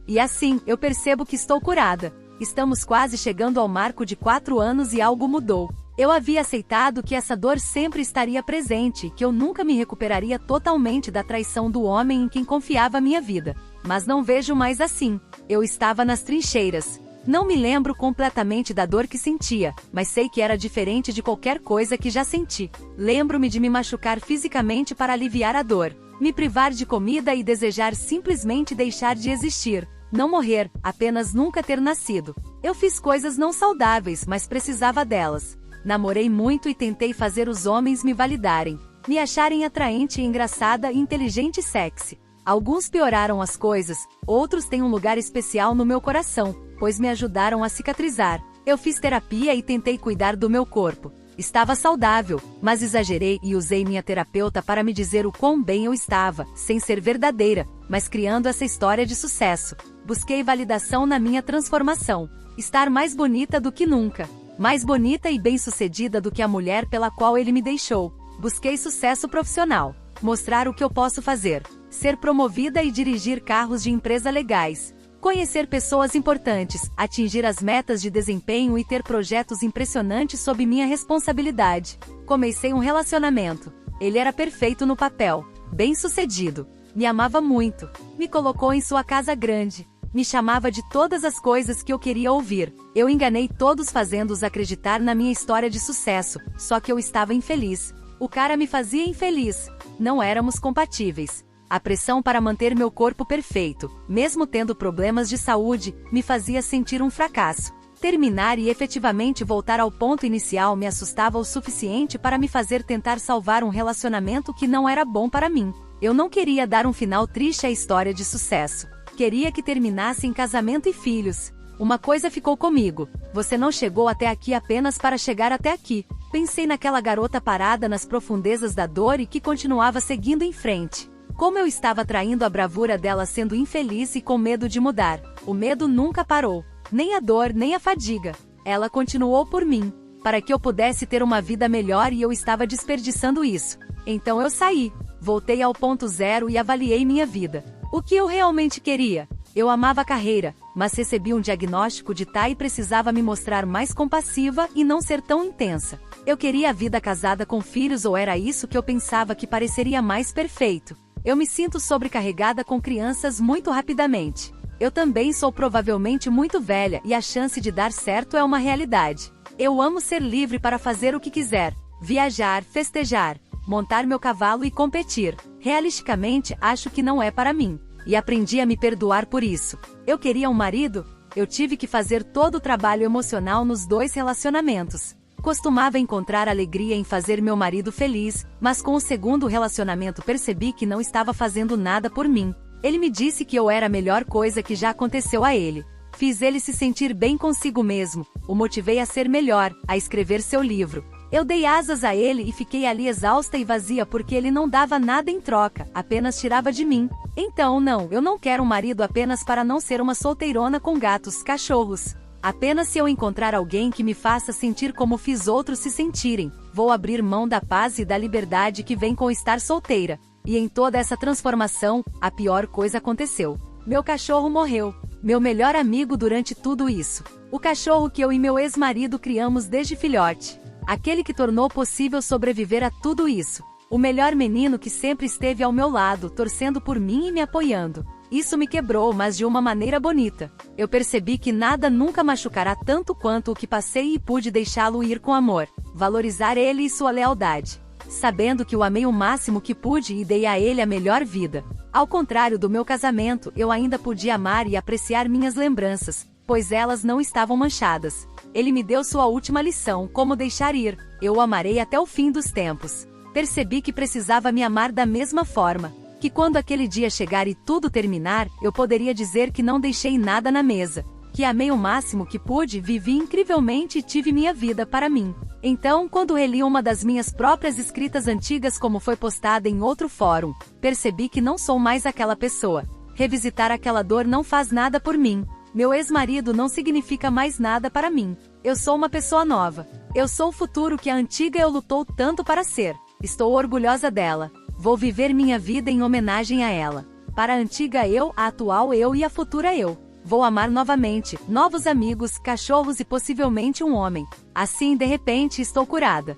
E assim, eu percebo que estou curada. Estamos quase chegando ao marco de 4 anos e algo mudou. Eu havia aceitado que essa dor sempre estaria presente, que eu nunca me recuperaria totalmente da traição do homem em quem confiava minha vida. Mas não vejo mais assim. Eu estava nas trincheiras. Não me lembro completamente da dor que sentia, mas sei que era diferente de qualquer coisa que já senti. Lembro-me de me machucar fisicamente para aliviar a dor, me privar de comida e desejar simplesmente deixar de existir. Não morrer, apenas nunca ter nascido. Eu fiz coisas não saudáveis, mas precisava delas. Namorei muito e tentei fazer os homens me validarem, me acharem atraente, engraçada, inteligente e sexy. Alguns pioraram as coisas, outros têm um lugar especial no meu coração, pois me ajudaram a cicatrizar. Eu fiz terapia e tentei cuidar do meu corpo. Estava saudável, mas exagerei e usei minha terapeuta para me dizer o quão bem eu estava, sem ser verdadeira, mas criando essa história de sucesso. Busquei validação na minha transformação. Estar mais bonita do que nunca. Mais bonita e bem-sucedida do que a mulher pela qual ele me deixou. Busquei sucesso profissional. Mostrar o que eu posso fazer. Ser promovida e dirigir carros de empresa legais. Conhecer pessoas importantes, atingir as metas de desempenho e ter projetos impressionantes sob minha responsabilidade. Comecei um relacionamento. Ele era perfeito no papel. Bem-sucedido. Me amava muito. Me colocou em sua casa grande. Me chamava de todas as coisas que eu queria ouvir. Eu enganei todos fazendo-os acreditar na minha história de sucesso, só que eu estava infeliz. O cara me fazia infeliz. Não éramos compatíveis. A pressão para manter meu corpo perfeito, mesmo tendo problemas de saúde, me fazia sentir um fracasso. Terminar e efetivamente voltar ao ponto inicial me assustava o suficiente para me fazer tentar salvar um relacionamento que não era bom para mim. Eu não queria dar um final triste à história de sucesso. Queria que terminasse em casamento e filhos. Uma coisa ficou comigo. Você não chegou até aqui apenas para chegar até aqui. Pensei naquela garota parada nas profundezas da dor e que continuava seguindo em frente. Como eu estava traindo a bravura dela sendo infeliz e com medo de mudar. O medo nunca parou. Nem a dor, nem a fadiga. Ela continuou por mim. Para que eu pudesse ter uma vida melhor e eu estava desperdiçando isso. Então eu saí. Voltei ao ponto zero e avaliei minha vida. O que eu realmente queria? Eu amava a carreira, mas recebi um diagnóstico de TAI e precisava me mostrar mais compassiva e não ser tão intensa. Eu queria a vida casada com filhos ou era isso que eu pensava que pareceria mais perfeito? Eu me sinto sobrecarregada com crianças muito rapidamente. Eu também sou provavelmente muito velha e a chance de dar certo é uma realidade. Eu amo ser livre para fazer o que quiser. Viajar, festejar, montar meu cavalo e competir. Realisticamente, acho que não é para mim. E aprendi a me perdoar por isso. Eu queria um marido? Eu tive que fazer todo o trabalho emocional nos 2 relacionamentos. Costumava encontrar alegria em fazer meu marido feliz, mas com o segundo relacionamento percebi que não estava fazendo nada por mim. Ele me disse que eu era a melhor coisa que já aconteceu a ele. Fiz ele se sentir bem consigo mesmo, o motivei a ser melhor, a escrever seu livro. Eu dei asas a ele e fiquei ali exausta e vazia porque ele não dava nada em troca, apenas tirava de mim. Então não, eu não quero um marido apenas para não ser uma solteirona com gatos, cachorros. Apenas se eu encontrar alguém que me faça sentir como fiz outros se sentirem, vou abrir mão da paz e da liberdade que vem com estar solteira. E em toda essa transformação, a pior coisa aconteceu. Meu cachorro morreu. Meu melhor amigo durante tudo isso. O cachorro que eu e meu ex-marido criamos desde filhote. Aquele que tornou possível sobreviver a tudo isso. O melhor menino que sempre esteve ao meu lado, torcendo por mim e me apoiando. Isso me quebrou, mas de uma maneira bonita. Eu percebi que nada nunca machucará tanto quanto o que passei e pude deixá-lo ir com amor. Valorizar ele e sua lealdade. Sabendo que o amei o máximo que pude e dei a ele a melhor vida. Ao contrário do meu casamento, eu ainda podia amar e apreciar minhas lembranças, pois elas não estavam manchadas. Ele me deu sua última lição, como deixar ir. Eu o amarei até o fim dos tempos. Percebi que precisava me amar da mesma forma. Que quando aquele dia chegar e tudo terminar, eu poderia dizer que não deixei nada na mesa. Que amei o máximo que pude, vivi incrivelmente e tive minha vida para mim. Então, quando reli uma das minhas próprias escritas antigas como foi postada em outro fórum, percebi que não sou mais aquela pessoa. Revisitar aquela dor não faz nada por mim. Meu ex-marido não significa mais nada para mim. Eu sou uma pessoa nova. Eu sou o futuro que a antiga eu lutou tanto para ser. Estou orgulhosa dela. Vou viver minha vida em homenagem a ela. para a antiga eu, a atual eu e a futura eu. Vou amar novamente, novos amigos, cachorros e possivelmente um homem. Assim, de repente, estou curada.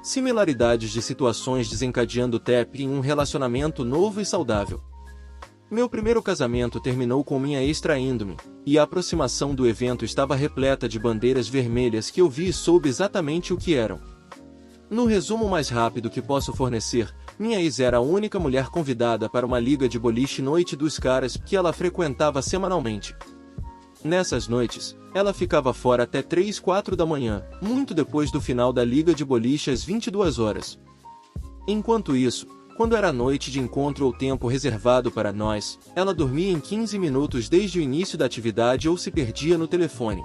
Similaridades de situações desencadeando TEP em um relacionamento novo e saudável. Meu primeiro casamento terminou com minha ex traindo-me, e a aproximação do evento estava repleta de bandeiras vermelhas que eu vi e soube exatamente o que eram. No resumo mais rápido que posso fornecer, minha ex era a única mulher convidada para uma liga de boliche Noite dos Caras que ela frequentava semanalmente. Nessas noites, ela ficava fora até 3, 4 da manhã, muito depois do final da liga de boliche às 22 horas. Enquanto isso, quando era noite de encontro ou tempo reservado para nós, ela dormia em 15 minutos desde o início da atividade ou se perdia no telefone.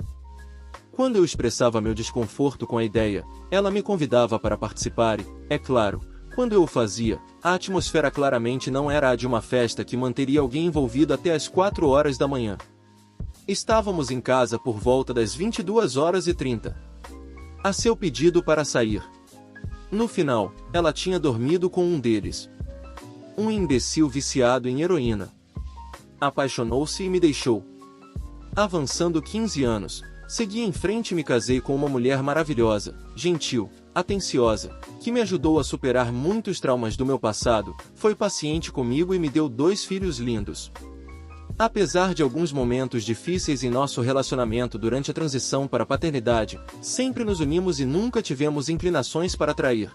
Quando eu expressava meu desconforto com a ideia, ela me convidava para participar e, é claro, quando eu o fazia, a atmosfera claramente não era a de uma festa que manteria alguém envolvido até as 4 horas da manhã. Estávamos em casa por volta das 22h30. A seu pedido para sair. No final, ela tinha dormido com um deles. Um imbecil viciado em heroína. Apaixonou-se e me deixou. Avançando 15 anos, segui em frente e me casei com uma mulher maravilhosa, gentil, atenciosa, que me ajudou a superar muitos traumas do meu passado, foi paciente comigo e me deu 2 filhos lindos. Apesar de alguns momentos difíceis em nosso relacionamento durante a transição para a paternidade, sempre nos unimos e nunca tivemos inclinações para trair.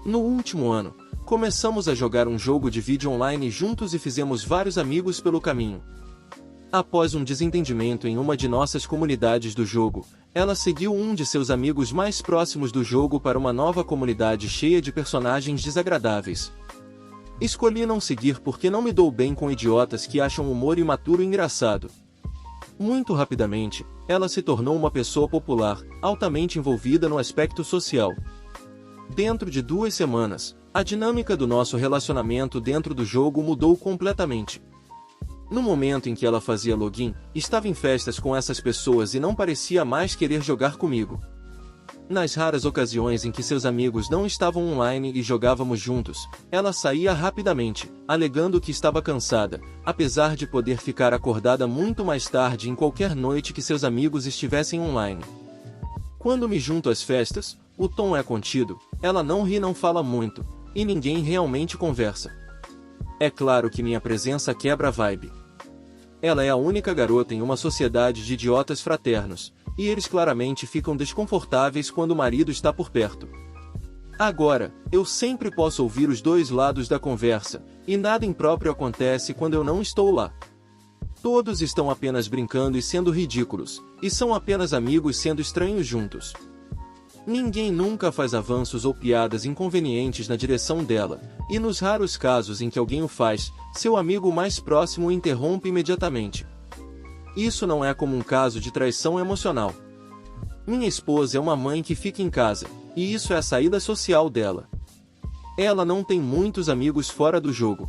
No último ano, começamos a jogar um jogo de vídeo online juntos e fizemos vários amigos pelo caminho. Após um desentendimento em uma de nossas comunidades do jogo, ela seguiu um de seus amigos mais próximos do jogo para uma nova comunidade cheia de personagens desagradáveis. Escolhi não seguir porque não me dou bem com idiotas que acham o humor imaturo engraçado. Muito rapidamente, ela se tornou uma pessoa popular, altamente envolvida no aspecto social. Dentro de 2 semanas, a dinâmica do nosso relacionamento dentro do jogo mudou completamente. No momento em que ela fazia login, estava em festas com essas pessoas e não parecia mais querer jogar comigo. Nas raras ocasiões em que seus amigos não estavam online e jogávamos juntos, ela saía rapidamente, alegando que estava cansada, apesar de poder ficar acordada muito mais tarde em qualquer noite que seus amigos estivessem online. Quando me junto às festas, o tom é contido, ela não ri e não fala muito, e ninguém realmente conversa. É claro que minha presença quebra a vibe. Ela é a única garota em uma sociedade de idiotas fraternos, e eles claramente ficam desconfortáveis quando o marido está por perto. Agora, eu sempre posso ouvir os 2 lados da conversa, e nada impróprio acontece quando eu não estou lá. Todos estão apenas brincando e sendo ridículos, e são apenas amigos sendo estranhos juntos. Ninguém nunca faz avanços ou piadas inconvenientes na direção dela, e nos raros casos em que alguém o faz, seu amigo mais próximo o interrompe imediatamente. Isso não é como um caso de traição emocional. Minha esposa é uma mãe que fica em casa, e isso é a saída social dela. Ela não tem muitos amigos fora do jogo.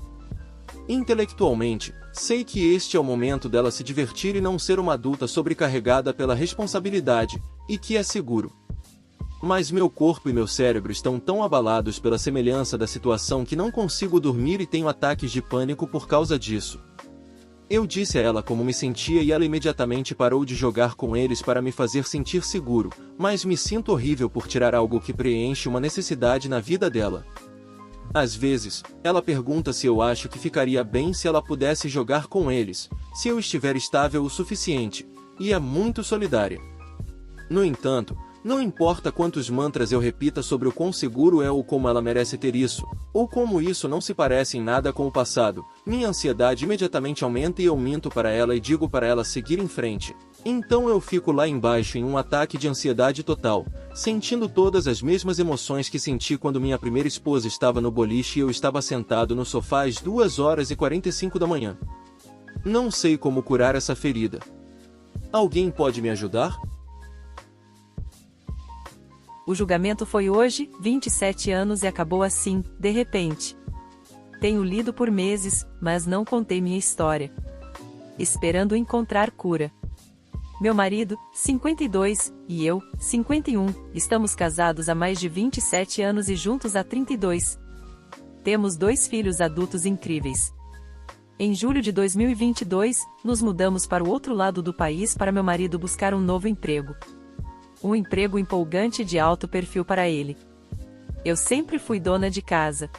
Intelectualmente, sei que este é o momento dela se divertir e não ser uma adulta sobrecarregada pela responsabilidade, e que é seguro. Mas meu corpo e meu cérebro estão tão abalados pela semelhança da situação que não consigo dormir e tenho ataques de pânico por causa disso. Eu disse a ela como me sentia e ela imediatamente parou de jogar com eles para me fazer sentir seguro, mas me sinto horrível por tirar algo que preenche uma necessidade na vida dela. Às vezes, ela pergunta se eu acho que ficaria bem se ela pudesse jogar com eles, se eu estiver estável o suficiente, e é muito solidária. No entanto, não importa quantos mantras eu repita sobre o quão seguro é ou como ela merece ter isso, ou como isso não se parece em nada com o passado, minha ansiedade imediatamente aumenta e eu minto para ela e digo para ela seguir em frente. Então eu fico lá embaixo em um ataque de ansiedade total, sentindo todas as mesmas emoções que senti quando minha primeira esposa estava no boliche e eu estava sentado no sofá às 2h45 da manhã. Não sei como curar essa ferida. Alguém pode me ajudar? O julgamento foi hoje, 27 anos e acabou assim, de repente. Tenho lido por meses, mas não contei minha história. Esperando encontrar cura. Meu marido, 52, e eu, 51, estamos casados há mais de 27 anos e juntos há 32. Temos 2 filhos adultos incríveis. Em julho de 2022, nos mudamos para o outro lado do país para meu marido buscar um novo emprego. Um emprego empolgante de alto perfil para ele. Eu sempre fui dona de casa.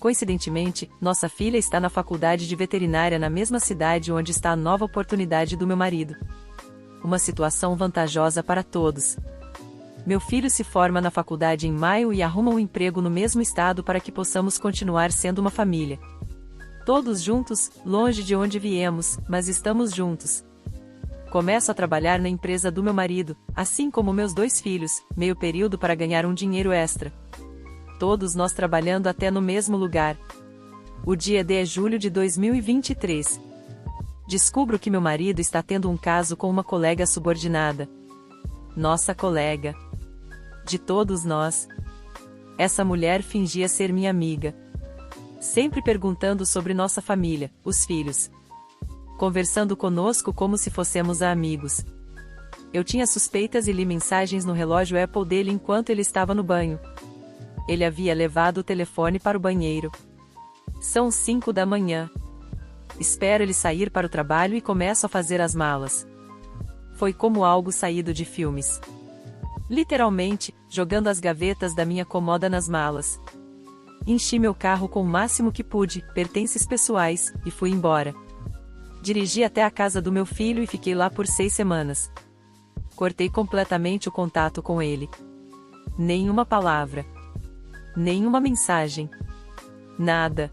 Coincidentemente, nossa filha está na faculdade de veterinária na mesma cidade onde está a nova oportunidade do meu marido. Uma situação vantajosa para todos. Meu filho se forma na faculdade em maio e arruma um emprego no mesmo estado para que possamos continuar sendo uma família. Todos juntos, longe de onde viemos, mas estamos juntos. Começo a trabalhar na empresa do meu marido, assim como meus 2 filhos, meio período para ganhar um dinheiro extra. Todos nós trabalhando até no mesmo lugar. O dia D é julho de 2023. Descubro que meu marido está tendo um caso com uma colega subordinada. Nossa colega. De todos nós. Essa mulher fingia ser minha amiga. Sempre perguntando sobre nossa família, os filhos. Conversando conosco como se fossemos amigos. Eu tinha suspeitas e li mensagens no relógio Apple dele enquanto ele estava no banho. Ele havia levado o telefone para o banheiro. São 5 da manhã. Espero ele sair para o trabalho e começo a fazer as malas. Foi como algo saído de filmes. Literalmente, jogando as gavetas da minha comoda nas malas. Enchi meu carro com o máximo que pude, pertences pessoais, e fui embora. Dirigi até a casa do meu filho e fiquei lá por 6 semanas. Cortei completamente o contato com ele. Nenhuma palavra. Nenhuma mensagem. Nada.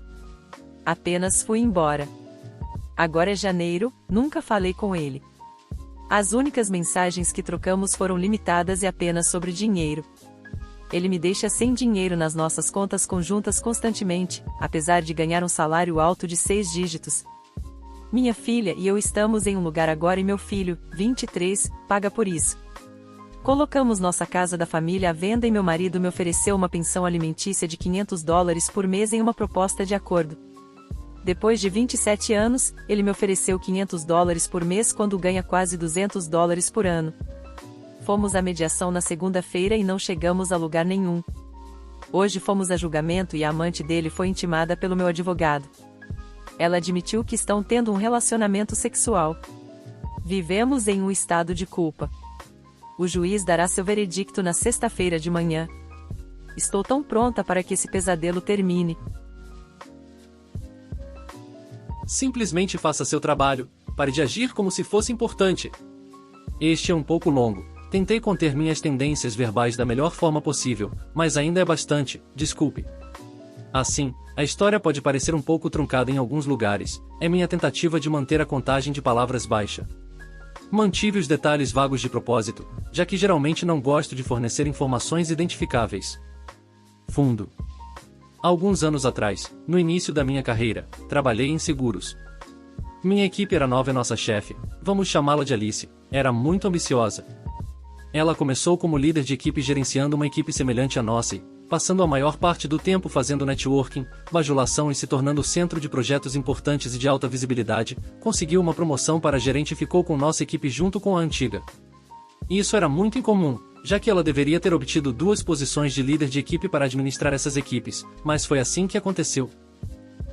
Apenas fui embora. Agora é janeiro, nunca falei com ele. As únicas mensagens que trocamos foram limitadas e apenas sobre dinheiro. Ele me deixa sem dinheiro nas nossas contas conjuntas constantemente, apesar de ganhar um salário alto de 6 dígitos. Minha filha e eu estamos em um lugar agora e meu filho, 23, paga por isso. Colocamos nossa casa da família à venda e meu marido me ofereceu uma pensão alimentícia de $500 por mês em uma proposta de acordo. Depois de 27 anos, ele me ofereceu $500 por mês quando ganha quase $200 por ano. Fomos à mediação na segunda-feira e não chegamos a lugar nenhum. Hoje fomos a julgamento e a amante dele foi intimada pelo meu advogado. Ela admitiu que estão tendo um relacionamento sexual. Vivemos em um estado de culpa. O juiz dará seu veredicto na sexta-feira de manhã. Estou tão pronta para que esse pesadelo termine. Simplesmente faça seu trabalho, pare de agir como se fosse importante. Este é um pouco longo. Tentei conter minhas tendências verbais da melhor forma possível, mas ainda é bastante, desculpe. Assim, a história pode parecer um pouco truncada em alguns lugares, é minha tentativa de manter a contagem de palavras baixa. Mantive os detalhes vagos de propósito, já que geralmente não gosto de fornecer informações identificáveis. Fundo. Alguns anos atrás, no início da minha carreira, trabalhei em seguros. Minha equipe era nova e nossa chefe, vamos chamá-la de Alice, era muito ambiciosa. Ela começou como líder de equipe gerenciando uma equipe semelhante à nossa e, passando a maior parte do tempo fazendo networking, bajulação e se tornando o centro de projetos importantes e de alta visibilidade, conseguiu uma promoção para gerente e ficou com nossa equipe junto com a antiga. Isso era muito incomum, já que ela deveria ter obtido 2 posições de líder de equipe para administrar essas equipes, mas foi assim que aconteceu.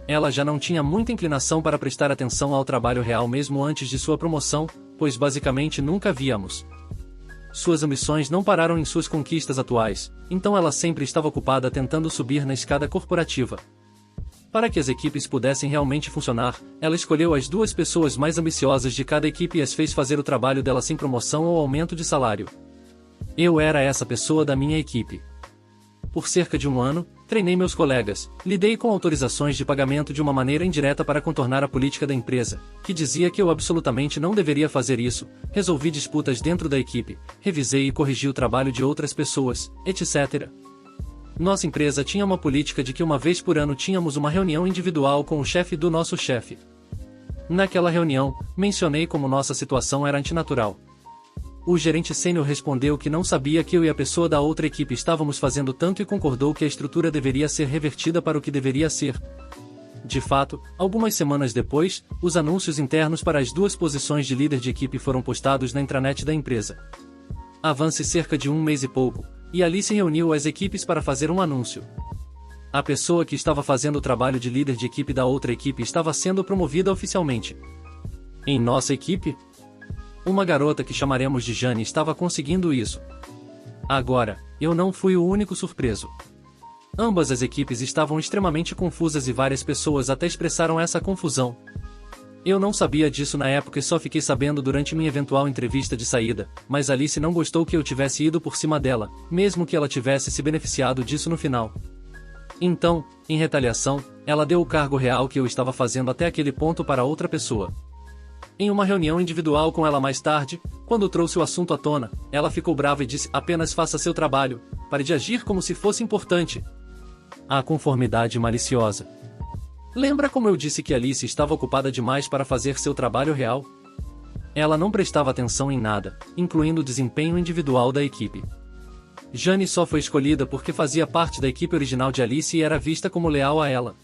Ela já não tinha muita inclinação para prestar atenção ao trabalho real mesmo antes de sua promoção, pois basicamente nunca víamos. Suas ambições não pararam em suas conquistas atuais, então ela sempre estava ocupada tentando subir na escada corporativa. Para que as equipes pudessem realmente funcionar, ela escolheu as 2 pessoas mais ambiciosas de cada equipe e as fez fazer o trabalho dela sem promoção ou aumento de salário. Eu era essa pessoa da minha equipe. Por cerca de um ano, treinei meus colegas, lidei com autorizações de pagamento de uma maneira indireta para contornar a política da empresa, que dizia que eu absolutamente não deveria fazer isso, resolvi disputas dentro da equipe, revisei e corrigi o trabalho de outras pessoas, etc. Nossa empresa tinha uma política de que uma vez por ano tínhamos uma reunião individual com o chefe do nosso chefe. Naquela reunião, mencionei como nossa situação era antinatural. O gerente sênior respondeu que não sabia que eu e a pessoa da outra equipe estávamos fazendo tanto e concordou que a estrutura deveria ser revertida para o que deveria ser. De fato, algumas semanas depois, os anúncios internos para as 2 posições de líder de equipe foram postados na intranet da empresa. Avance cerca de 1 mês e pouco, e Alice reuniu as equipes para fazer um anúncio. A pessoa que estava fazendo o trabalho de líder de equipe da outra equipe estava sendo promovida oficialmente. Em nossa equipe, uma garota que chamaremos de Jane estava conseguindo isso. Agora, eu não fui o único surpreso. Ambas as equipes estavam extremamente confusas e várias pessoas até expressaram essa confusão. Eu não sabia disso na época e só fiquei sabendo durante minha eventual entrevista de saída, mas Alice não gostou que eu tivesse ido por cima dela, mesmo que ela tivesse se beneficiado disso no final. Então, em retaliação, ela deu o cargo real que eu estava fazendo até aquele ponto para outra pessoa. Em uma reunião individual com ela mais tarde, quando trouxe o assunto à tona, ela ficou brava e disse: apenas faça seu trabalho, pare de agir como se fosse importante. A conformidade maliciosa. Lembra como eu disse que Alice estava ocupada demais para fazer seu trabalho real? Ela não prestava atenção em nada, incluindo o desempenho individual da equipe. Jane só foi escolhida porque fazia parte da equipe original de Alice e era vista como leal a ela.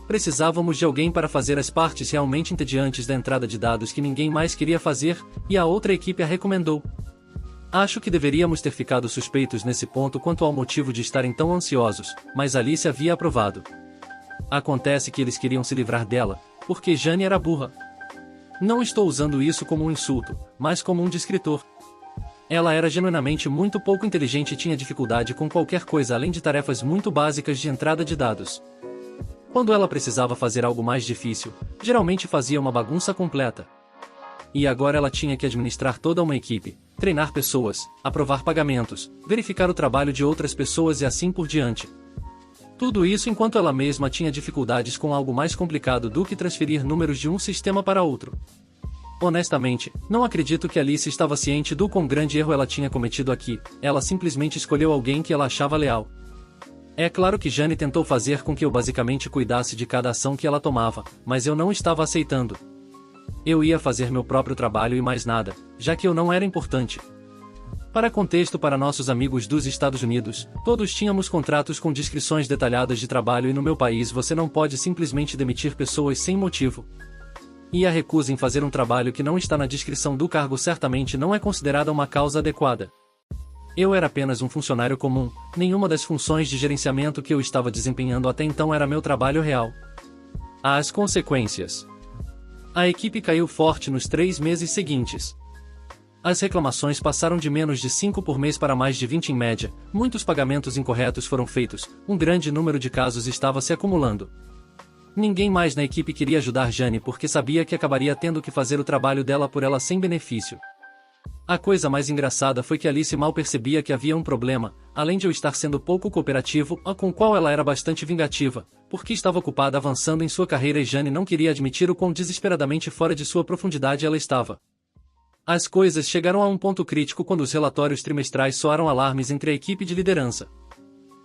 Precisávamos de alguém para fazer as partes realmente entediantes da entrada de dados que ninguém mais queria fazer, e a outra equipe a recomendou. Acho que deveríamos ter ficado suspeitos nesse ponto quanto ao motivo de estarem tão ansiosos, mas Alice havia aprovado. Acontece que eles queriam se livrar dela, porque Jane era burra. Não estou usando isso como um insulto, mas como um descritor. Ela era genuinamente muito pouco inteligente e tinha dificuldade com qualquer coisa além de tarefas muito básicas de entrada de dados. Quando ela precisava fazer algo mais difícil, geralmente fazia uma bagunça completa. E agora ela tinha que administrar toda uma equipe, treinar pessoas, aprovar pagamentos, verificar o trabalho de outras pessoas e assim por diante. Tudo isso enquanto ela mesma tinha dificuldades com algo mais complicado do que transferir números de um sistema para outro. Honestamente, não acredito que Alice estava ciente do quão grande erro ela tinha cometido aqui, ela simplesmente escolheu alguém que ela achava leal. É claro que Jane tentou fazer com que eu basicamente cuidasse de cada ação que ela tomava, mas eu não estava aceitando. Eu ia fazer meu próprio trabalho e mais nada, já que eu não era importante. Para contexto para nossos amigos dos Estados Unidos, todos tínhamos contratos com descrições detalhadas de trabalho e no meu país você não pode simplesmente demitir pessoas sem motivo. E a recusa em fazer um trabalho que não está na descrição do cargo certamente não é considerada uma causa adequada. Eu era apenas um funcionário comum, nenhuma das funções de gerenciamento que eu estava desempenhando até então era meu trabalho real. As consequências. A equipe caiu forte nos 3 meses seguintes. As reclamações passaram de menos de 5 por mês para mais de 20 em média, muitos pagamentos incorretos foram feitos, um grande número de casos estava se acumulando. Ninguém mais na equipe queria ajudar Jane porque sabia que acabaria tendo que fazer o trabalho dela por ela sem benefício. A coisa mais engraçada foi que Alice mal percebia que havia um problema, além de eu estar sendo pouco cooperativo, com o qual ela era bastante vingativa, porque estava ocupada avançando em sua carreira e Jane não queria admitir o quão desesperadamente fora de sua profundidade ela estava. As coisas chegaram a um ponto crítico quando os relatórios trimestrais soaram alarmes entre a equipe de liderança.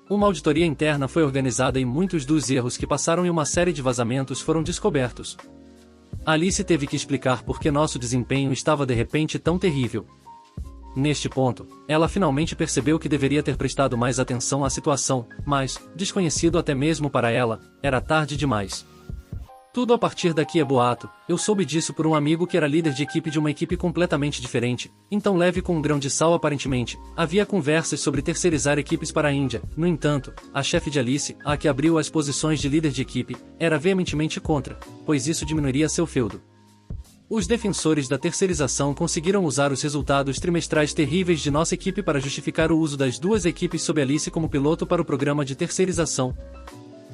Uma auditoria interna foi organizada e muitos dos erros que passaram e uma série de vazamentos foram descobertos. Alice teve que explicar por que nosso desempenho estava de repente tão terrível. Neste ponto, ela finalmente percebeu que deveria ter prestado mais atenção à situação, mas, desconhecido até mesmo para ela, era tarde demais. Tudo a partir daqui é boato, eu soube disso por um amigo que era líder de equipe de uma equipe completamente diferente, então leve com um grão de sal aparentemente, havia conversas sobre terceirizar equipes para a Índia, no entanto, a chefe de Alice, a que abriu as posições de líder de equipe, era veementemente contra, pois isso diminuiria seu feudo. Os defensores da terceirização conseguiram usar os resultados trimestrais terríveis de nossa equipe para justificar o uso das 2 equipes sob Alice como piloto para o programa de terceirização.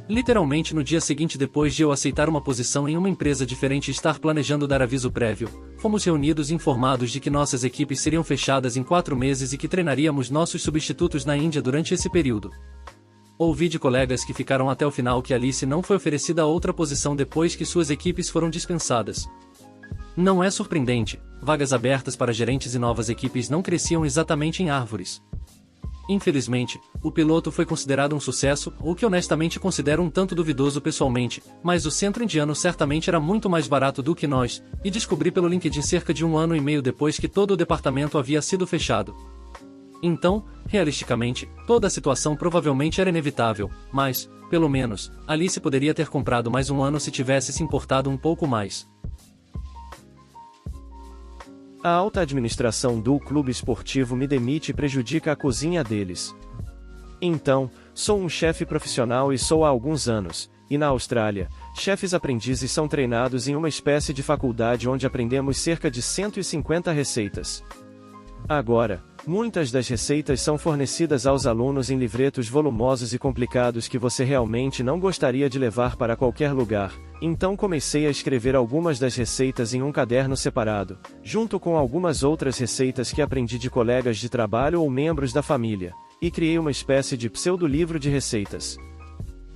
Literalmente no dia seguinte depois de eu aceitar uma posição em uma empresa diferente e estar planejando dar aviso prévio, fomos reunidos e informados de que nossas equipes seriam fechadas em 4 meses e que treinaríamos nossos substitutos na Índia durante esse período. Ouvi de colegas que ficaram até o final que Alice não foi oferecida outra posição depois que suas equipes foram dispensadas. Não é surpreendente, vagas abertas para gerentes e novas equipes não cresciam exatamente em árvores. Infelizmente, o piloto foi considerado um sucesso, o que honestamente considero um tanto duvidoso pessoalmente, mas o centro indiano certamente era muito mais barato do que nós, e descobri pelo LinkedIn cerca de 1 ano e meio depois que todo o departamento havia sido fechado. Então, realisticamente, toda a situação provavelmente era inevitável, mas, pelo menos, Alice poderia ter comprado mais 1 ano se tivesse se importado um pouco mais. A alta administração do clube esportivo me demite e prejudica a cozinha deles. Então, Sou um chefe profissional e sou há alguns anos, e na Austrália, chefes aprendizes são treinados em uma espécie de faculdade onde aprendemos cerca de 150 receitas. Agora, muitas das receitas são fornecidas aos alunos em livretos volumosos e complicados que você realmente não gostaria de levar para qualquer lugar, então comecei a escrever algumas das receitas em um caderno separado, junto com algumas outras receitas que aprendi de colegas de trabalho ou membros da família, e criei uma espécie de pseudo-livro de receitas.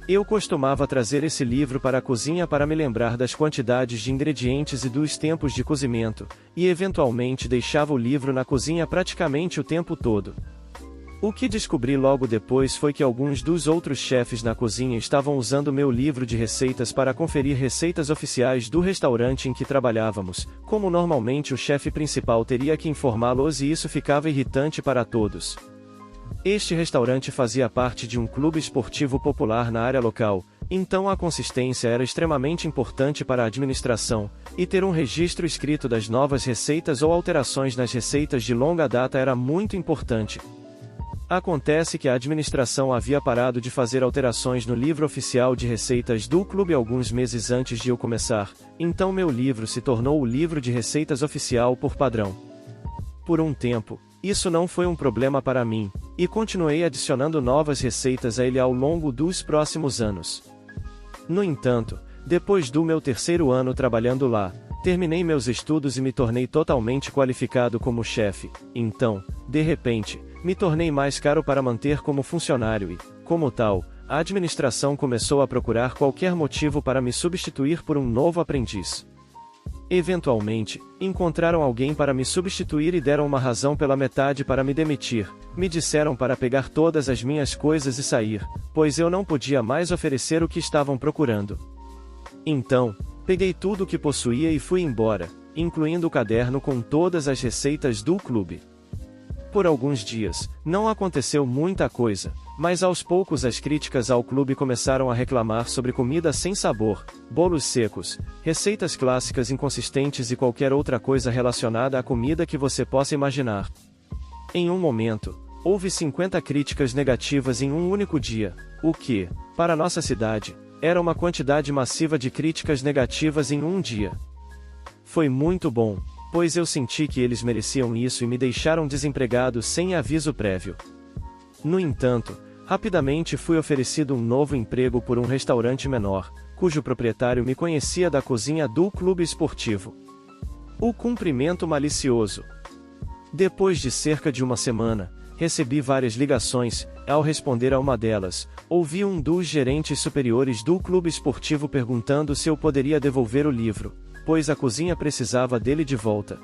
Eu costumava trazer esse livro para a cozinha para me lembrar das quantidades de ingredientes e dos tempos de cozimento, e eventualmente deixava o livro na cozinha praticamente o tempo todo. O que descobri logo depois foi que alguns dos outros chefes na cozinha estavam usando meu livro de receitas para conferir receitas oficiais do restaurante em que trabalhávamos, como normalmente o chefe principal teria que informá-los e isso ficava irritante para todos. Este restaurante fazia parte de um clube esportivo popular na área local, então a consistência era extremamente importante para a administração, e ter um registro escrito das novas receitas ou alterações nas receitas de longa data era muito importante. Acontece que a administração havia parado de fazer alterações no livro oficial de receitas do clube alguns meses antes de eu começar, então meu livro se tornou o livro de receitas oficial por padrão. Por um tempo, isso não foi um problema para mim, e continuei adicionando novas receitas a ele ao longo dos próximos anos. No entanto, depois do meu terceiro ano trabalhando lá, terminei meus estudos e me tornei totalmente qualificado como chefe, então, de repente, me tornei mais caro para manter como funcionário e, como tal, a administração começou a procurar qualquer motivo para me substituir por um novo aprendiz. Eventualmente, encontraram alguém para me substituir e deram uma razão pela metade para me demitir. Me disseram para pegar todas as minhas coisas e sair, pois eu não podia mais oferecer o que estavam procurando. Então, peguei tudo o que possuía e fui embora, incluindo o caderno com todas as receitas do clube. Por alguns dias, não aconteceu muita coisa, mas aos poucos as críticas ao clube começaram a reclamar sobre comida sem sabor, bolos secos, receitas clássicas inconsistentes e qualquer outra coisa relacionada à comida que você possa imaginar. Em um momento, houve 50 críticas negativas em um único dia, o que, para nossa cidade, era uma quantidade massiva de críticas negativas em um dia. Foi muito bom, pois eu senti que eles mereciam isso e me deixaram desempregado sem aviso prévio. No entanto, rapidamente fui oferecido um novo emprego por um restaurante menor, cujo proprietário me conhecia da cozinha do clube esportivo. O cumprimento malicioso. Depois de cerca de uma semana, recebi várias ligações. Ao responder a uma delas, ouvi um dos gerentes superiores do clube esportivo perguntando se eu poderia devolver o livro, pois a cozinha precisava dele de volta.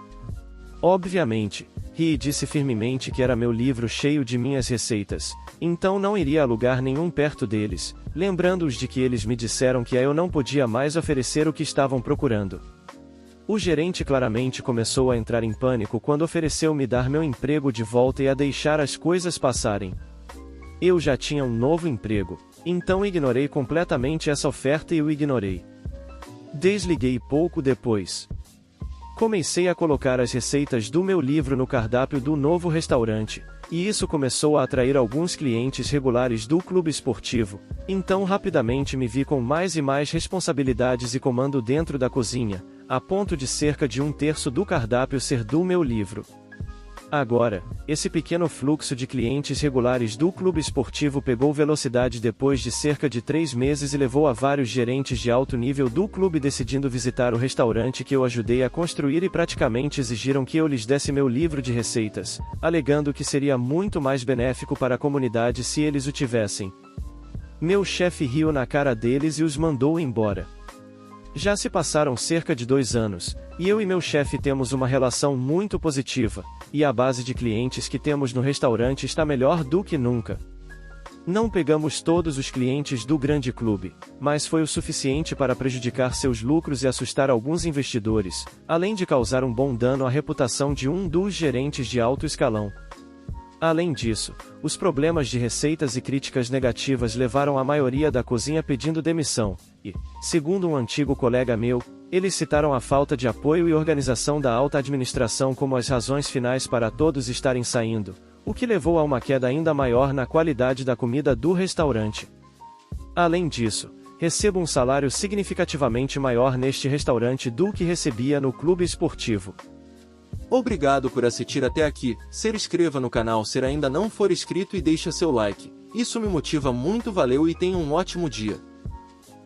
Obviamente, ri e disse firmemente que era meu livro cheio de minhas receitas, então não iria a lugar nenhum perto deles, lembrando-os de que eles me disseram que eu não podia mais oferecer o que estavam procurando. O gerente claramente começou a entrar em pânico quando ofereceu-me dar meu emprego de volta e a deixar as coisas passarem. Eu já tinha um novo emprego, então ignorei completamente essa oferta e o ignorei. Desliguei pouco depois. Comecei a colocar as receitas do meu livro no cardápio do novo restaurante, e isso começou a atrair alguns clientes regulares do clube esportivo, então rapidamente me vi com mais e mais responsabilidades e comando dentro da cozinha, a ponto de cerca de um terço do cardápio ser do meu livro. Agora, esse pequeno fluxo de clientes regulares do clube esportivo pegou velocidade depois de cerca de 3 meses e levou a vários gerentes de alto nível do clube decidindo visitar o restaurante que eu ajudei a construir e praticamente exigiram que eu lhes desse meu livro de receitas, alegando que seria muito mais benéfico para a comunidade se eles o tivessem. Meu chefe riu na cara deles e os mandou embora. Já se passaram cerca de 2 anos, e eu e meu chefe temos uma relação muito positiva, e a base de clientes que temos no restaurante está melhor do que nunca. Não pegamos todos os clientes do grande clube, mas foi o suficiente para prejudicar seus lucros e assustar alguns investidores, além de causar um bom dano à reputação de um dos gerentes de alto escalão. Além disso, os problemas de receitas e críticas negativas levaram a maioria da cozinha pedindo demissão, e, segundo um antigo colega meu, eles citaram a falta de apoio e organização da alta administração como as razões finais para todos estarem saindo, o que levou a uma queda ainda maior na qualidade da comida do restaurante. Além disso, recebo um salário significativamente maior neste restaurante do que recebia no clube esportivo. Obrigado por assistir até aqui. Se inscreva no canal se ainda não for inscrito e deixa seu like. Isso me motiva muito, valeu e tenha um ótimo dia.